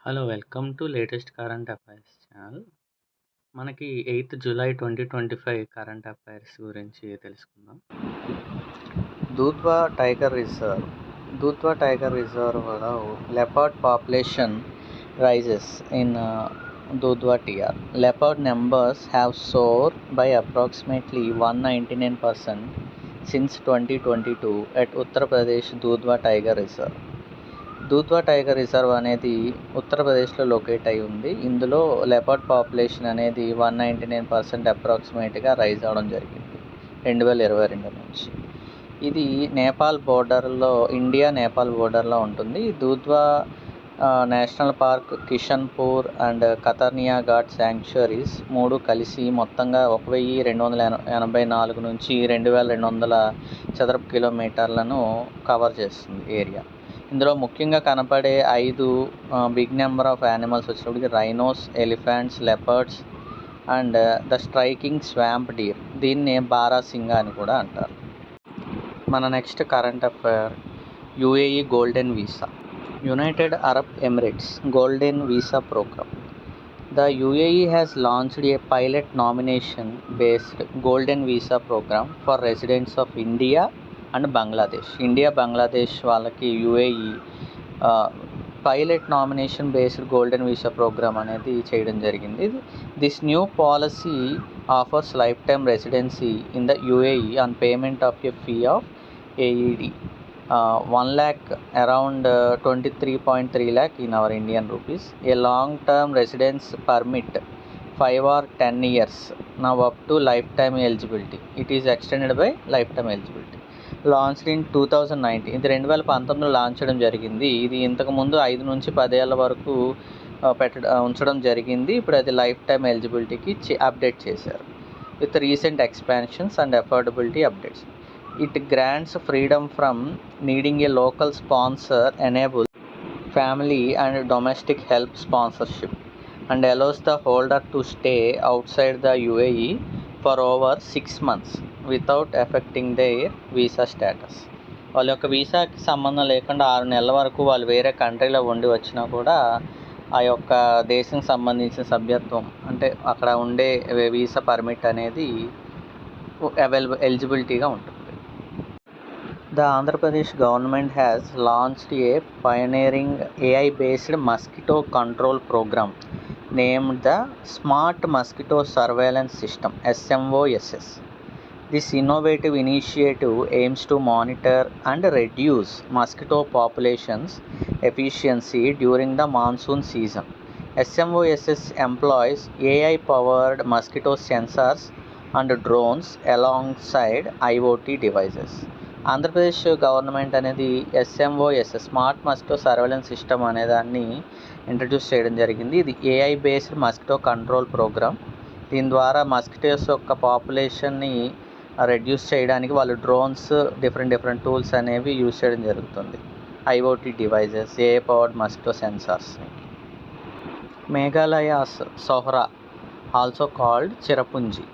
Hello! Welcome to latest current affairs channel. మనకి 8 July 2025 current affairs గురించి తెలుసుకుందాం. Dudhwa tiger reserve. Dudhwa tiger రిజర్వ్లో leopard population rises in Dudhwa TR. Leopard numbers have soared by approximately 199% since 2022 at Uttar Pradesh Dudhwa Tiger Reserve. Dudhwa tiger reserve అనేది ఉత్తరప్రదేశ్లో locate అయి ఉంది. ఇందులో leopard population అనేది 199% అప్రాక్సిమేట్గా రైజ్ అవడం జరిగింది 2022 నుంచి. ఇది నేపాల్ బోర్డర్లో, ఇండియా నేపాల్ బోర్డర్లో ఉంటుంది. Dudhwa national park, Kishanpur and Katarniaghat sanctuaries 3 కలిసి మొత్తంగా 1284 నుంచి 2200 చదరపు కిలోమీటర్లను కవర్ చేస్తుంది ఏరియా. ఇందులో ముఖ్యంగా కనపడే 5 బిగ్ నెంబర్ ఆఫ్ యానిమల్స్ వచ్చినప్పటికి rhinos, elephants, leopards and the striking swamp deer. దీన్ని బారాసింగా అని కూడా అంటారు. మన next current affair UAE golden visa. United Arab Emirates golden visa program. The UAE has launched a pilot nomination-based golden visa program for residents of India and Bangladesh. India, Bangladesh వాళ్ళకి UAE pilot nomination based golden visa programme అనేది చేయడం జరిగింది. This new policy offers lifetime residency in the UAE on payment of a fee of AED 1 lakh, around 23.3 lakh in our Indian rupees. A long-term residence permit 5 or 10 years, now up to lifetime eligibility. It is extended by lifetime eligibility. Launched in 2019. ఇది 2019లో launch చేయడం జరిగింది. ఇది ఇంతకుముందు 5 నుంచి 10 ఏళ్ళ వరకు ఉంచడం జరిగింది. ఇప్పుడు అది లైఫ్ టైమ్ ఎలిజిబిలిటీకి అప్డేట్ చేశారు with recent expansions and affordability updates. It grants freedom from needing a local sponsor, enables family and domestic help sponsorship, and allows the holder to stay outside the UAE for over 6 months without affecting their visa status. వాళ్ళ యొక్క వీసాకి సంబంధం లేకుండా 6 నెలల వరకు వాళ్ళు వేరే కంట్రీలో ఉండి వచ్చినా కూడా ఆ యొక్క దేశం సంబంధించిన సభ్యత్వం అంటే అక్కడ ఉండే వీసా పర్మిట్ అనేది ఎలిజిబిలిటీగా ఉంటుంది. The Andhra Pradesh government has launched a pioneering AI-based mosquito control program named the Smart Mosquito Surveillance System (SMOSS). This innovative initiative aims to monitor and reduce mosquito populations efficiency during the monsoon season. SMOSS employs AI-powered mosquito sensors and drones alongside IoT devices. Andhra Pradesh government అనేది SMOSS smart mosquito surveillance system అనే దాన్ని introduce చేయడం జరిగింది. ఇది AI based mosquito control programme. దీని ద్వారా mosquitoes యొక్క పాపులేషన్ని రెడ్యూస్ చేయడానికి వాళ్ళు డ్రోన్స్, డిఫరెంట్ టూల్స్ అనేవి యూజ్ చేయడం జరుగుతుంది. IoT devices, AI powered mosquito sensors. Meghalaya's Sohra, also called Cherrapunji,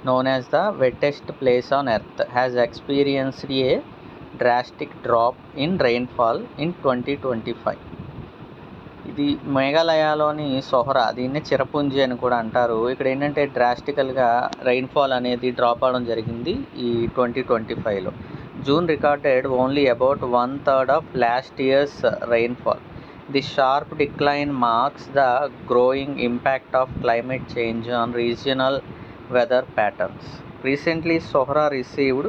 known as the wettest place on earth, has experienced a drastic drop in rainfall in 2025. ఇది మేఘాలయలోని సోహ్రా, దీన్ని చిరపుంజి అని కూడా అంటారు. ఇక్కడ ఏంటంటే డ్రాస్టికల్గా రెయిన్ఫాల్ అనేది డ్రాప్ అవడం జరిగింది ఈ 2025లో. June recorded only about 1/3 of last year's rainfall. This sharp decline marks the growing impact of climate change on regional weather patterns. Recently, Sohra received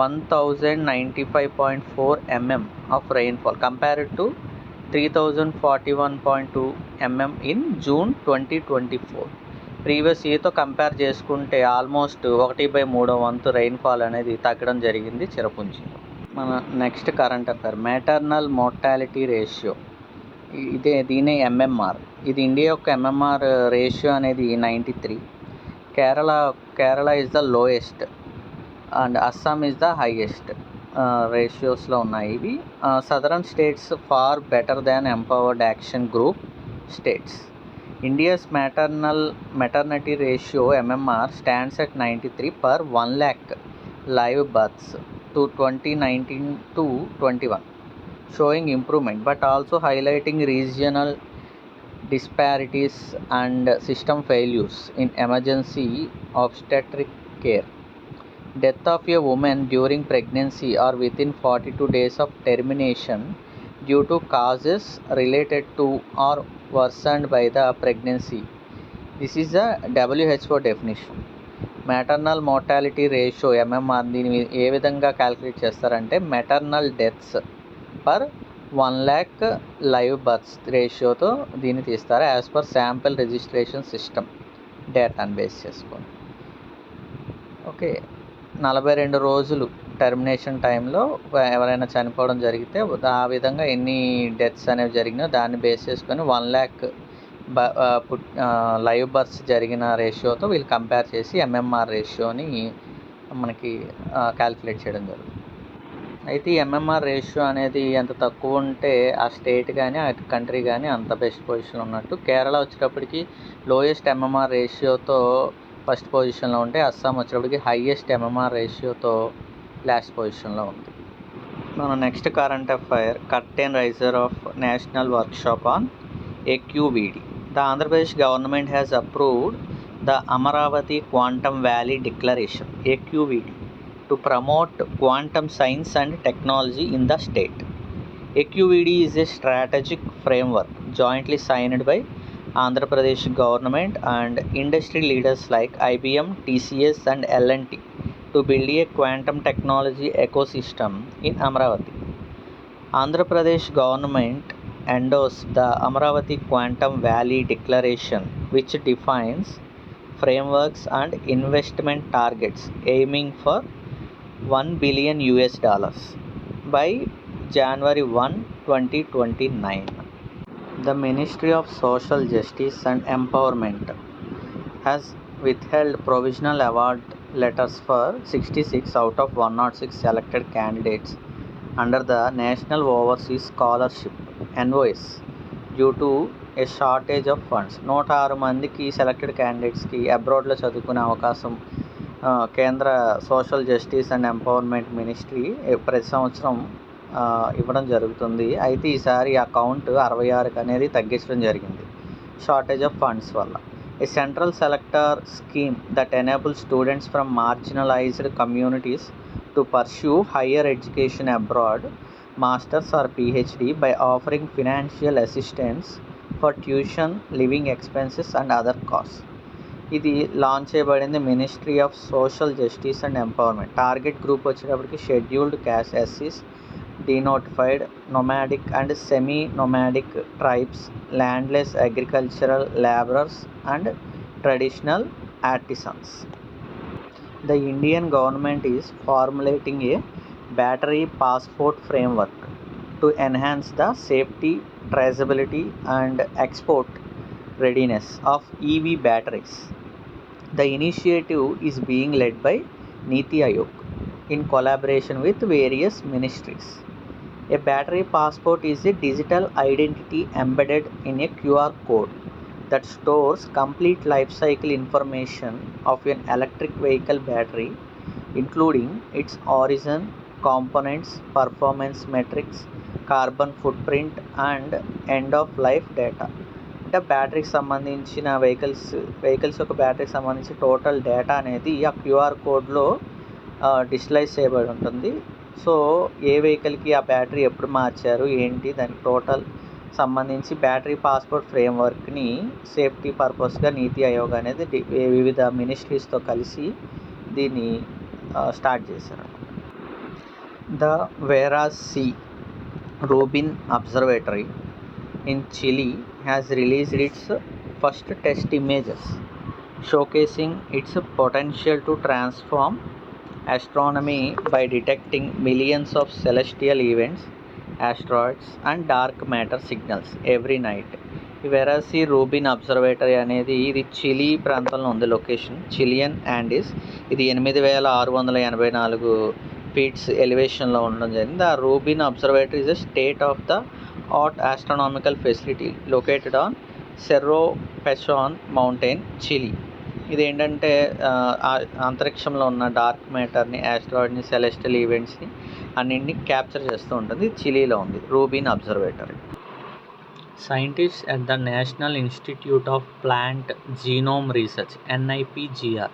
1095.4 mm of rainfall compared to 3041.2 mm in June 2024. Previous ఇయర్తో compare చేసుకుంటే almost 1/3 వంతు rainfall అనేది తగ్గడం జరిగింది చిరపుంజిలో. మన next current affair maternal mortality ratio. దీనే MMR. ఇది ఇండియా యొక్క MMR రేషియో అనేది 93. Kerala is the lowest and Assam is the highest రేషియోస్లో ఉన్నాయి ఇవి. Southern states far better than empowered action group states. India's maternity ratio MMR stands at 93 per 1 lakh live births to 2019 to 21, showing improvement but also highlighting regional disparities and system failures in emergency obstetric care. Death of a woman during pregnancy or within 42 days of termination due to causes related to or worsened by the pregnancy. This is a WHO definition. Maternal mortality ratio MMR దీన్ని ఏ విధంగా calculate చేస్తారంటే maternal deaths per 1,00,000 live births రేషియోతో దీన్ని తీస్తారు as per sample registration system డేటాను base చేసుకొని. Okay, 42 రోజులు టర్మినేషన్ టైంలో ఎవరైనా చనిపోవడం జరిగితే ఆ విధంగా ఎన్ని డెత్స్ అనేవి జరిగినాయో దాన్ని బేస్ చేసుకొని 1,00,000 లైవ్ బర్త్స్ జరిగిన రేషియోతో వీళ్ళు కంపేర్ చేసి ఎంఎంఆర్ రేషియోని మనకి క్యాలిక్యులేట్ చేయడం జరుగుతుంది. అయితే ఈ ఎంఎంఆర్ రేషియో అనేది ఎంత తక్కువ ఉంటే ఆ స్టేట్ కానీ ఆ కంట్రీ కానీ అంత బెస్ట్ పొజిషన్ ఉన్నట్టు. కేరళ వచ్చేటప్పటికి లోయెస్ట్ ఎంఎంఆర్ రేషియోతో ఫస్ట్ పొజిషన్లో ఉంటే అస్సాం వచ్చేటప్పటికి హైయెస్ట్ ఎంఎంఆర్ రేషియోతో లాస్ట్ పొజిషన్లో ఉంది. మన next current affair, curtain raiser of national workshop on AQVD. The Andhra Pradesh government has approved the Amaravati Quantum Valley Declaration AQVD to promote quantum science and technology in the state. AQVD is a strategic framework jointly signed by Andhra Pradesh government and industry leaders like IBM, TCS and L&T to build a quantum technology ecosystem in Amaravati. Andhra Pradesh government endorsed the Amaravati Quantum Valley Declaration, which defines frameworks and investment targets aiming for $1 billion by January 1, 2029. The Ministry of Social Justice and Empowerment has withheld provisional award letters for 66 out of 106 selected candidates under the National Overseas Scholarship NOS due to A shortage of funds. 106 మందికి selected క్యాండిడేట్స్కి అబ్రాడ్లో చదువుకునే అవకాశం కేంద్ర social justice and empowerment ministry ప్రతి సంవత్సరం ఇవ్వడం జరుగుతుంది. అయితే ఈసారి ఆ కౌంట్ 66 అనేది తగ్గించడం జరిగింది షార్టేజ్ ఆఫ్ ఫండ్స్ వల్ల. A central sector scheme that enable students from marginalised communities to pursue higher education abroad, masters or PhD by offering financial assistance for tuition, living expenses and other costs. ఇది launch చేయబడింది ministry of social justice and empowerment. Target group వచ్చేటప్పటికి scheduled caste ఎస్సీస్, denotified, nomadic and semi nomadic tribes, landless agricultural labourers and traditional artisans. The Indian government is formulating a battery passport framework to enhance the safety, traceability and export readiness of EV batteries. The initiative is being led by Niti Aayog in collaboration with various ministries. A battery passport is a digital identity embedded in a QR code that stores complete life cycle information of an electric vehicle battery, including its origin, components, performance metrics, carbon footprint and end of life data. అంటే బ్యాటరీకి సంబంధించిన vehicles యొక్క బ్యాటరీకి సంబంధించి total data అనేది ఆ QR కోడ్లో digitalise చేయబడి ఉంటుంది. So ఏ వెహికల్కి ఆ బ్యాటరీ ఎప్పుడు మార్చారు ఏంటి దానికి టోటల్ సంబంధించి బ్యాటరీ పాస్పోర్ట్ ఫ్రేమ్వర్క్ని సేఫ్టీ పర్పస్గా నీతి ఆయోగ్ అనేది వివిధ మినిస్ట్రీస్తో కలిసి దీన్ని స్టార్ట్ చేశారు. The Vera C. Rubin Observatory in Chile has released its first test images, showcasing its potential to transform astronomy by detecting millions of celestial events, asteroids and dark matter signals every night. ఈ Vera C. Rubin Observatory అనేది ఇది Chile ప్రాంతంలో ఉంది location, Chilean యాండీస్. ఇది 8,684 feets ఎలివేషన్లో ఉండడం జరిగింది. ఆ Rubin observatory is the state of the art astronomical facility located on Cerro Pachon mountain, Chile. ఇది ఏంటంటే అంతరిక్షంలో ఉన్న డార్క్ మ్యాటర్ని, ఆస్ట్రాయిడ్ని, సెలెస్టియల్ ఈవెంట్స్ని అన్నింటినీ క్యాప్చర్ చేస్తూ ఉంటుంది. చిలీలో ఉంది Rubin observatory. Scientists at the National Institute of Plant Genome Research (NIPGR)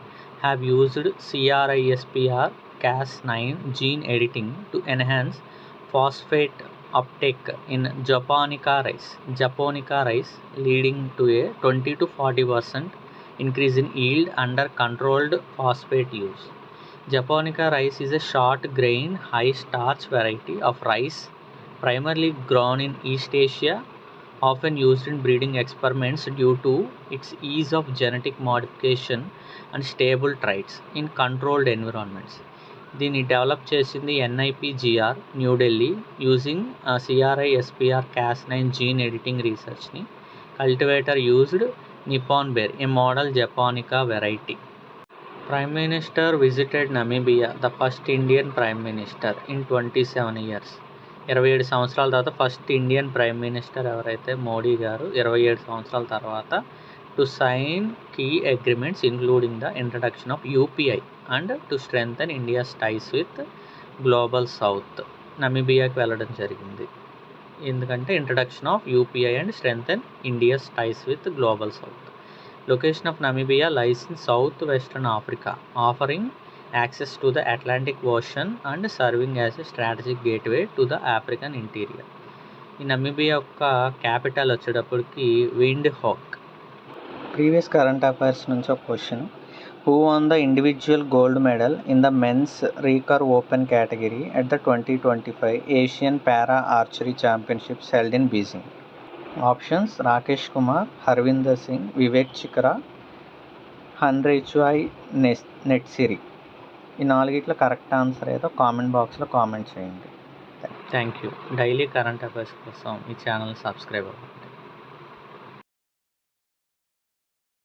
have used CRISPR-Cas9 gene editing to enhance phosphate uptake in Japonica rice, leading to a 20 to 40% increase in yield under controlled phosphate use. Japonica rice is a short grain, high starch variety of rice primarily grown in East Asia, often used in breeding experiments due to its ease of genetic modification and stable traits in controlled environments. దీన్ని develop చేసింది NIPGR New Delhi using CRISPR-Cas9 gene editing రీసెర్చ్ని. Cultivator used Nipponbare, a model japonica variety. Prime Minister visited Namibia, the first Indian Prime Minister in 27 years. 27 సంవత్సరాల తర్వాత first Indian prime minister ఎవరైతే మోడీ గారు 27 సంవత్సరాల తర్వాత to sign key agreements including the introduction of UPI and to strengthen India's ties with global south. నమీబియాకి వెళ్ళడం జరిగింది ఎందుకంటే introduction of UPI and strengthen India's ties with global south. Location of Namibia lies in southwestern Africa, offering access to the Atlantic Ocean and serving as a strategic gateway to the African interior. ఈ Namibia యొక్క capital వచ్చేటప్పటికి Windhoek. Previous current affairs నుంచి ఒక question. Who won the individual gold medal in the men's recurve open category at the 2025 Asian para archery championships held in Beijing? Options: Rakesh Kumar, Harvinder Singh, Vivek Chikara, హన్రేచుఐ నెట్సిరి. ఈ నాలుగిట్లో correct answer ఏదో comment బాక్స్లో comment చేయండి. Thank you. Daily current affairs కోసం ఈ channel subscribe అవ్వండి.